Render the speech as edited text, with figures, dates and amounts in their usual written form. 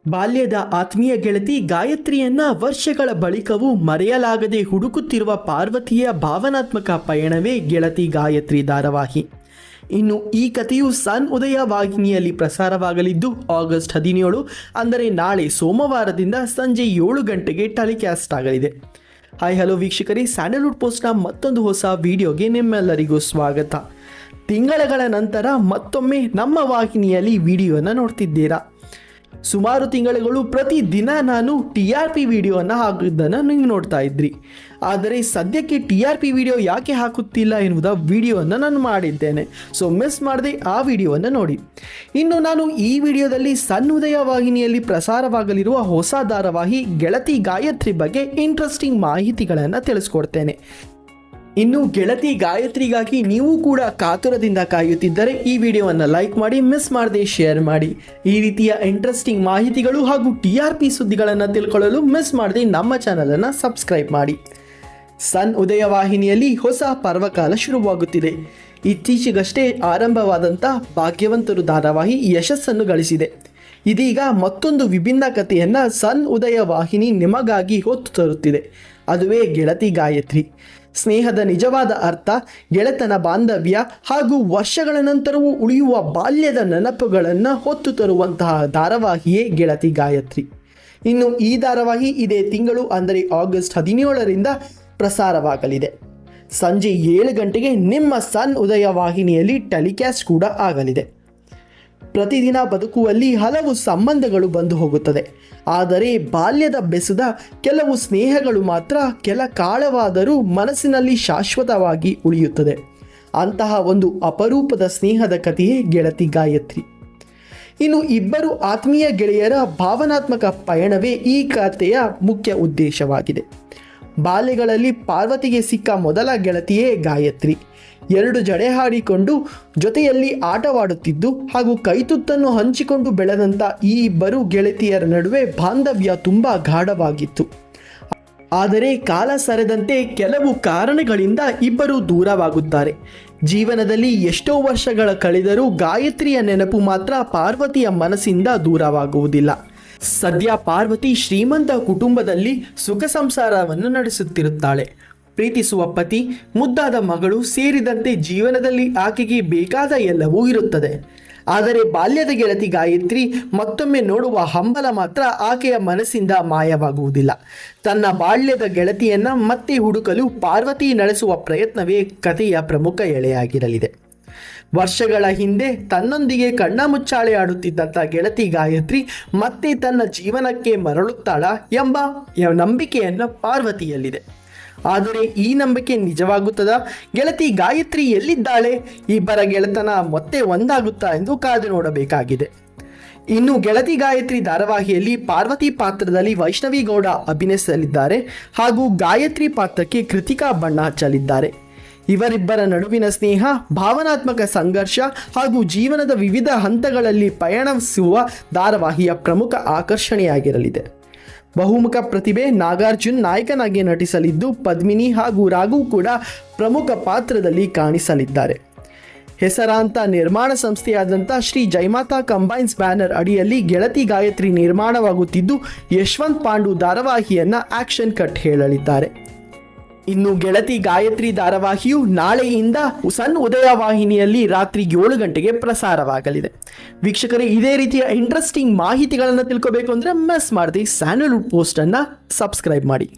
ಬಾಲ್ಯದ ಆತ್ಮೀಯ ಗೆಳತಿ ಗಾಯತ್ರಿಯನ್ನ ವರ್ಷಗಳ ಬಳಿಕವೂ ಮರೆಯಲಾಗದೆ ಹುಡುಕುತ್ತಿರುವ ಪಾರ್ವತಿಯ ಭಾವನಾತ್ಮಕ ಪಯಣವೇ ಗೆಳತಿ ಗಾಯತ್ರಿ ಧಾರಾವಾಹಿ. ಇನ್ನು ಈ ಕಥೆಯು ಸನ್ ಉದಯ ವಾಹಿನಿಯಲ್ಲಿ ಪ್ರಸಾರವಾಗಲಿದ್ದು ಆಗಸ್ಟ್ 17 ಅಂದರೆ ನಾಳೆ ಸೋಮವಾರದಿಂದ ಸಂಜೆ 7 ಗಂಟೆಗೆ ಟೆಲಿಕಾಸ್ಟ್ ಆಗಲಿದೆ. ಹಾಯ್ ಹಲೋ ವೀಕ್ಷಕರೇ, ಸ್ಯಾಂಡಲ್ವುಡ್ ಪೋಸ್ಟ್ನ ಮತ್ತೊಂದು ಹೊಸ ವಿಡಿಯೋಗೆ ನಿಮ್ಮೆಲ್ಲರಿಗೂ ಸ್ವಾಗತ. ತಿಂಗಳ ನಂತರ ಮತ್ತೊಮ್ಮೆ ನಮ್ಮ ವಾಹಿನಿಯಲ್ಲಿ ವಿಡಿಯೋನ ನೋಡ್ತಿದ್ದೀರಾ. ಸುಮಾರು ತಿಂಗಳುಗಳು ಪ್ರತಿದಿನ ನಾನು TRP ವಿಡಿಯೋವನ್ನು ಹಾಕಿದ್ದನ್ನು ನೀವು ನೋಡ್ತಾ ಇದ್ರಿ. ಆದರೆ ಸದ್ಯಕ್ಕೆ TRP ವಿಡಿಯೋ ಯಾಕೆ ಹಾಕುತ್ತಿಲ್ಲ ಎನ್ನುವುದ ವಿಡಿಯೋವನ್ನು ನಾನು ಮಾಡಿದ್ದೇನೆ. ಸೊ ಮಿಸ್ ಮಾಡದೆ ಆ ವಿಡಿಯೋವನ್ನು ನೋಡಿ. ಇನ್ನು ನಾನು ಈ ವಿಡಿಯೋದಲ್ಲಿ ಸನ್ ಉದಯ ವಾಹಿನಿಯಲ್ಲಿ ಪ್ರಸಾರವಾಗಲಿರುವ ಹೊಸ ಧಾರಾವಾಹಿ ಗೆಳತಿ ಗಾಯತ್ರಿ ಬಗ್ಗೆ ಇಂಟ್ರೆಸ್ಟಿಂಗ್ ಮಾಹಿತಿಗಳನ್ನು ತಿಳಿಸ್ಕೊಡ್ತೇನೆ. ಇನ್ನು ಗೆಳತಿ ಗಾಯತ್ರಿಗಾಗಿ ನೀವು ಕೂಡ ಕಾತುರದಿಂದ ಕಾಯುತ್ತಿದ್ದರೆ ಈ ವಿಡಿಯೋವನ್ನು ಲೈಕ್ ಮಾಡಿ, ಮಿಸ್ ಮಾಡದೆ ಶೇರ್ ಮಾಡಿ. ಈ ರೀತಿಯ ಇಂಟ್ರೆಸ್ಟಿಂಗ್ ಮಾಹಿತಿಗಳು ಹಾಗೂ TRP ಸುದ್ದಿಗಳನ್ನು ತಿಳ್ಕೊಳ್ಳಲು ಮಿಸ್ ಮಾಡದೆ ನಮ್ಮ ಚಾನಲನ್ನು ಸಬ್ಸ್ಕ್ರೈಬ್ ಮಾಡಿ. ಸನ್ ಉದಯ ವಾಹಿನಿಯಲ್ಲಿ ಹೊಸ ಪರ್ವಕಾಲ ಶುರುವಾಗುತ್ತಿದೆ. ಇತ್ತೀಚೆಗಷ್ಟೇ ಆರಂಭವಾದಂಥ ಭಾಗ್ಯವಂತರು ಧಾರಾವಾಹಿ ಯಶಸ್ಸನ್ನು ಗಳಿಸಿದೆ. ಇದೀಗ ಮತ್ತೊಂದು ವಿಭಿನ್ನ ಕಥೆಯನ್ನು ಸನ್ ಉದಯ ವಾಹಿನಿ ನಿಮಗಾಗಿ ಹೊತ್ತು ತರುತ್ತಿದೆ. ಅದುವೇ ಗೆಳತಿ ಗಾಯತ್ರಿ. ಸ್ನೇಹದ ನಿಜವಾದ ಅರ್ಥ, ಗೆಳೆತನ, ಬಾಂಧವ್ಯ ಹಾಗೂ ವರ್ಷಗಳ ನಂತರವೂ ಉಳಿಯುವ ಬಾಲ್ಯದ ನೆನಪುಗಳನ್ನು ಹೊತ್ತು ತರುವಂತಹ ಧಾರಾವಾಹಿಯೇ ಗೆಳತಿ ಗಾಯತ್ರಿ. ಇನ್ನು ಈ ಧಾರಾವಾಹಿ ಇದೇ ತಿಂಗಳು ಅಂದರೆ ಆಗಸ್ಟ್ 17ರಿಂದ ಪ್ರಸಾರವಾಗಲಿದೆ. ಸಂಜೆ 7 ಗಂಟೆಗೆ ನಿಮ್ಮ ಸನ್ ಉದಯ ವಾಹಿನಿಯಲ್ಲಿ ಟೆಲಿಕಾಸ್ಟ್ ಕೂಡ ಆಗಲಿದೆ. ಪ್ರತಿದಿನ ಬದುಕುವಲ್ಲಿ ಹಲವು ಸಂಬಂಧಗಳು ಬಂದು ಹೋಗುತ್ತದೆ. ಆದರೆ ಬಾಲ್ಯದ ಬೆಸೆದ ಕೆಲವು ಸ್ನೇಹಗಳು ಮಾತ್ರ ಕೆಲ ಕಾಲವಾದರೂ ಮನಸ್ಸಿನಲ್ಲಿ ಶಾಶ್ವತವಾಗಿ ಉಳಿಯುತ್ತದೆ. ಅಂತಹ ಒಂದು ಅಪರೂಪದ ಸ್ನೇಹದ ಕಥೆಯೇ ಗೆಳತಿ ಗಾಯತ್ರಿ. ಇನ್ನು ಇಬ್ಬರು ಆತ್ಮೀಯ ಗೆಳೆಯರ ಭಾವನಾತ್ಮಕ ಪಯಣವೇ ಈ ಕಥೆಯ ಮುಖ್ಯ ಉದ್ದೇಶವಾಗಿದೆ. ಬಾಲ್ಯಗಳಲ್ಲಿ ಪಾರ್ವತಿಗೆ ಸಿಕ್ಕ ಮೊದಲ ಗೆಳತಿಯೇ ಗಾಯತ್ರಿ. 2 ಜಡೆ ಹಾಡಿಕೊಂಡು ಜೊತೆಯಲ್ಲಿ ಆಟವಾಡುತ್ತಿದ್ದು ಹಾಗೂ ಕೈತುತ್ತನ್ನು ಹಂಚಿಕೊಂಡು ಬೆಳೆದಂಥ ಈ ಇಬ್ಬರು ಗೆಳತಿಯರ ನಡುವೆ ಬಾಂಧವ್ಯ ತುಂಬ ಗಾಢವಾಗಿತ್ತು. ಆದರೆ ಕಾಲ ಸರಿದಂತೆ ಕೆಲವು ಕಾರಣಗಳಿಂದ ಇಬ್ಬರು ದೂರವಾಗುತ್ತಾರೆ. ಜೀವನದಲ್ಲಿ ಎಷ್ಟೋ ವರ್ಷಗಳ ಕಳೆದರೂ ಗಾಯತ್ರಿಯ ನೆನಪು ಮಾತ್ರ ಪಾರ್ವತಿಯ ಮನಸ್ಸಿಂದ ದೂರವಾಗುವುದಿಲ್ಲ. ಸದ್ಯ ಪಾರ್ವತಿ ಶ್ರೀಮಂತ ಕುಟುಂಬದಲ್ಲಿ ಸುಖ ಸಂಸಾರವನ್ನು ನಡೆಸುತ್ತಿರುತ್ತಾಳೆ. ಪ್ರೀತಿಸುವ ಪತಿ, ಮುದ್ದಾದ ಮಗಳು ಸೇರಿದಂತೆ ಜೀವನದಲ್ಲಿ ಆಕೆಗೆ ಬೇಕಾದ ಎಲ್ಲವೂ ಇರುತ್ತದೆ. ಆದರೆ ಬಾಲ್ಯದ ಗೆಳತಿ ಗಾಯತ್ರಿ ಮತ್ತೊಮ್ಮೆ ನೋಡುವ ಹಂಬಲ ಮಾತ್ರ ಆಕೆಯ ಮನಸ್ಸಿಂದ ಮಾಯವಾಗುವುದಿಲ್ಲ. ತನ್ನ ಬಾಲ್ಯದ ಗೆಳತಿಯನ್ನು ಮತ್ತೆ ಹುಡುಕಲು ಪಾರ್ವತಿ ನಡೆಸುವ ಪ್ರಯತ್ನವೇ ಕಥೆಯ ಪ್ರಮುಖ ಎಳೆಯಾಗಿರಲಿದೆ. ವರ್ಷಗಳ ಹಿಂದೆ ತನ್ನೊಂದಿಗೆ ಕಣ್ಣಾಮುಚ್ಚಾಲೆ ಆಡುತ್ತಿದ್ದಂಥ ಗೆಳತಿ ಗಾಯತ್ರಿ ಮತ್ತೆ ತನ್ನ ಜೀವನಕ್ಕೆ ಮರಳುತ್ತಾಳಾ ಎಂಬ ನಂಬಿಕೆಯನ್ನು ಪಾರ್ವತಿಯಲ್ಲಿದೆ. ಆದರೆ ಈ ನಂಬಿಕೆ ನಿಜವಾಗುತ್ತದಾ? ಗೆಳತಿ ಗಾಯತ್ರಿ ಎಲ್ಲಿದ್ದಾಳೆ? ಇಬ್ಬರ ಗೆಳೆತನ ಮತ್ತೆ ಒಂದಾಗುತ್ತಾ ಎಂದು ಕಾದು ನೋಡಬೇಕಾಗಿದೆ. ಇನ್ನು ಗೆಳತಿ ಗಾಯತ್ರಿ ಧಾರಾವಾಹಿಯಲ್ಲಿ ಪಾರ್ವತಿ ಪಾತ್ರದಲ್ಲಿ ವೈಷ್ಣವಿ ಗೌಡ ಅಭಿನಯಿಸಲಿದ್ದಾರೆ ಹಾಗೂ ಗಾಯತ್ರಿ ಪಾತ್ರಕ್ಕೆ ಕೃತಿಕಾ ಬಣ್ಣ ಹಚ್ಚಲಿದ್ದಾರೆ. ಇವರಿಬ್ಬರ ನಡುವಿನ ಸ್ನೇಹ, ಭಾವನಾತ್ಮಕ ಸಂಘರ್ಷ ಹಾಗೂ ಜೀವನದ ವಿವಿಧ ಹಂತಗಳಲ್ಲಿ ಪಯಣಿಸುವ ಧಾರಾವಾಹಿಯ ಪ್ರಮುಖ ಆಕರ್ಷಣೆಯಾಗಿರಲಿದೆ. ಬಹುಮುಖ ಪ್ರತಿಭೆ ನಾಗಾರ್ಜುನ್ ನಾಯಕನಾಗಿ ನಟಿಸಲಿದ್ದು, ಪದ್ಮಿನಿ ಹಾಗೂ ರಾಘು ಕೂಡ ಪ್ರಮುಖ ಪಾತ್ರದಲ್ಲಿ ಕಾಣಿಸಲಿದ್ದಾರೆ. ಹೆಸರಾಂತ ನಿರ್ಮಾಣ ಸಂಸ್ಥೆಯಾದಂಥ ಶ್ರೀ ಜಯಮಾತಾ ಕಂಬೈನ್ಸ್ ಬ್ಯಾನರ್ ಅಡಿಯಲ್ಲಿ ಗೆಳತಿ ಗಾಯತ್ರಿ ನಿರ್ಮಾಣವಾಗುತ್ತಿದ್ದು, ಯಶವಂತ್ ಪಾಂಡು ಧಾರಾವಾಹಿಯನ್ನು ಆಕ್ಷನ್ ಕಟ್ ಹೇಳಲಿದ್ದಾರೆ. ಇನ್ನು ಗೆಳತಿ ಗಾಯತ್ರಿ ಧಾರಾವಾಹಿಯು ನಾಳೆಯಿಂದ ಸನ್ ಉದಯ ವಾಹಿನಿಯಲ್ಲಿ ರಾತ್ರಿ 7 ಗಂಟೆಗೆ ಪ್ರಸಾರವಾಗಲಿದೆ. ವೀಕ್ಷಕರೇ, ಇದೇ ರೀತಿಯ ಇಂಟ್ರೆಸ್ಟಿಂಗ್ ಮಾಹಿತಿಗಳನ್ನು ತಿಳ್ಕೋಬೇಕು ಅಂದರೆ ಮಿಸ್ ಮಾಡದೆ ಸ್ಯಾಂಡಲ್ವುಡ್ ಪೋಸ್ಟನ್ನು ಸಬ್ಸ್ಕ್ರೈಬ್ ಮಾಡಿ.